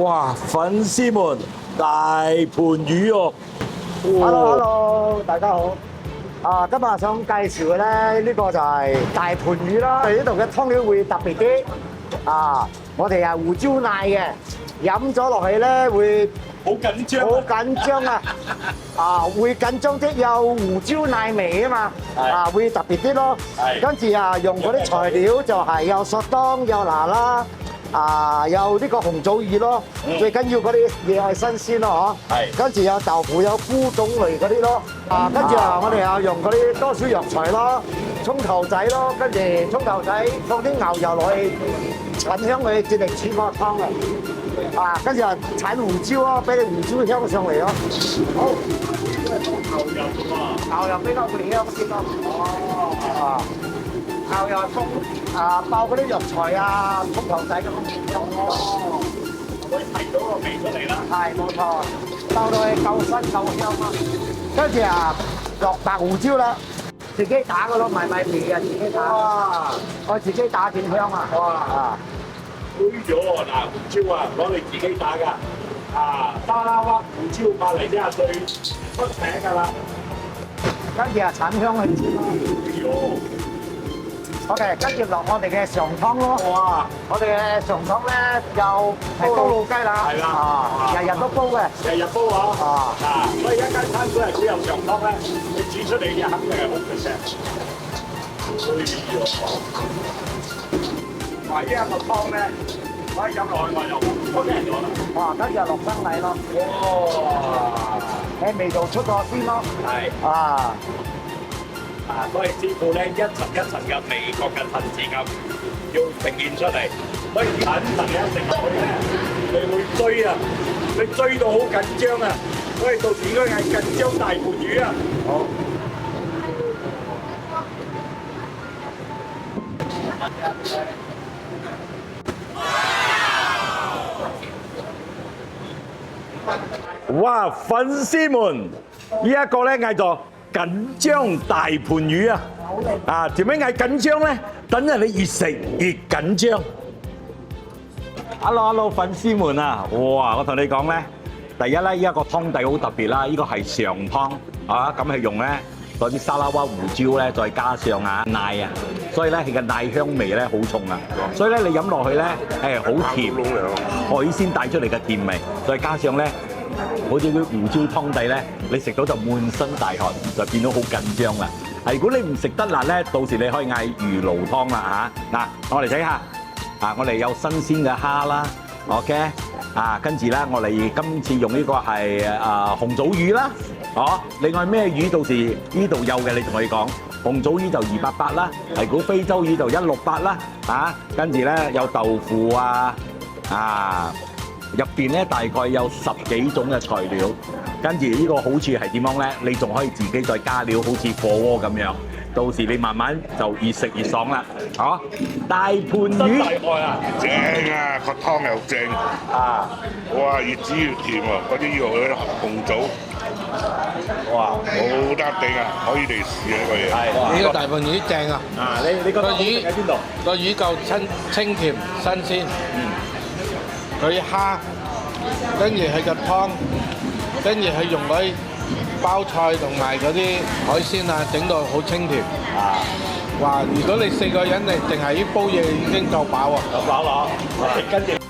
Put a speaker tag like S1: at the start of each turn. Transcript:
S1: 哇！粉絲們，大盤魚哦！
S2: Hello，大家好。今日想介紹嘅咧，呢個就係大盤魚啦。我哋呢度嘅湯料會特別啲。我哋係胡椒奶嘅，飲咗落去咧會
S1: 好緊張，
S2: 好緊張啊！會緊張啲，有胡椒奶味啊嘛，會特別啲咯。跟住用嗰啲材料就係有索當、有拿啦。有呢個紅棗魚咯，最緊要嗰啲嘢係新鮮咯，嗬。係。跟住有豆腐、有菇種類嗰啲咯。跟住我哋又用嗰啲多少藥材咯，葱頭仔咯，跟住葱頭仔放啲牛油落去陳香佢，至嚟煮個湯嘅。跟住鏟胡椒咯，俾你胡椒香上嚟咯。好。牛油比較貴香啲咯。哦。牛油葱爆嗰啲藥材葱頭仔咁樣咯，
S1: 可以睇到個味出嚟啦。
S2: 係冇錯，爆到佢夠新夠香啊！跟住落白胡椒啦，自己打嘅咯，唔係買皮嘅，自己打。哇！我自己打點香啊！哇！
S1: 攰咗嗱，胡椒攞你自己打㗎。沙拉屈胡椒馬來西亞最出名㗎啦。
S2: 跟住橙香去煎咯。OK， 跟住落我哋嘅上湯咯。哇！我哋嘅上湯咧又係煲老雞啦。係啦。日日都煲嘅。
S1: 日日煲啊！所以一間餐館係只有上湯咧，你煮出嚟嘅肯定係好食嘅。哇！呢一個湯咧，可以飲落去我又好正咗啦。
S2: 哇！跟住落生米咯。哇！喺味道出咗先咯。係。
S1: 所以師傅咧一層一層嘅味覺嘅層次感要呈現出嚟，所以等陣嘅食落去咧，你會追你追到好緊張啊！所以到時應該係緊張大盤魚啊！好。哇！粉絲們，呢一個咧嗌做緊張大盤魚啊！點樣嗌緊張咧？等人你越食越緊張。Hello， 粉絲們啊！哇！我同你講咧，第一咧，呢一個湯底好特別啦，呢個係上湯咁係用咧嗰啲沙拉屈胡椒咧，再加上奶啊，所以咧佢嘅奶香味咧好重啊！所以咧你飲落去咧好甜，海鮮帶出嚟嘅甜味，再加上咧。好似啲胡椒湯底咧，你食到就滿身大汗，就變到好緊張啦。如果你唔食得辣咧，到時你可以嗌魚露湯啦嚇。嗱，我嚟睇下，我哋有新鮮嘅蝦啦 ，OK，跟住咧，我哋今次用呢個係紅棗魚啦，另外咩魚到時呢度有嘅，你同我哋講。紅棗魚就288啦，如果非洲魚就168啦，跟住咧有豆腐入邊咧大概有10幾種嘅材料，跟住呢個好處係點樣咧？你仲可以自己再加料，好似火鍋咁樣。到時你慢慢就越食越爽啦，大盤魚，
S3: 正啊，個湯又正哇，越煮越甜喎，嗰啲肉嗰啲紅棗，哇，好得頂啊，可以嚟試啊呢個嘢。
S4: 係，呢個大盤魚正啊！
S1: 你覺得好食喺邊度？
S4: 個魚夠清甜新鮮。佢蝦，跟住佢個湯，跟住佢用嗰啲包菜同埋嗰啲海鮮整到好清甜。哇！如果你4個人，你淨係呢煲嘢已經夠飽喎。
S1: 夠飽啦，跟住。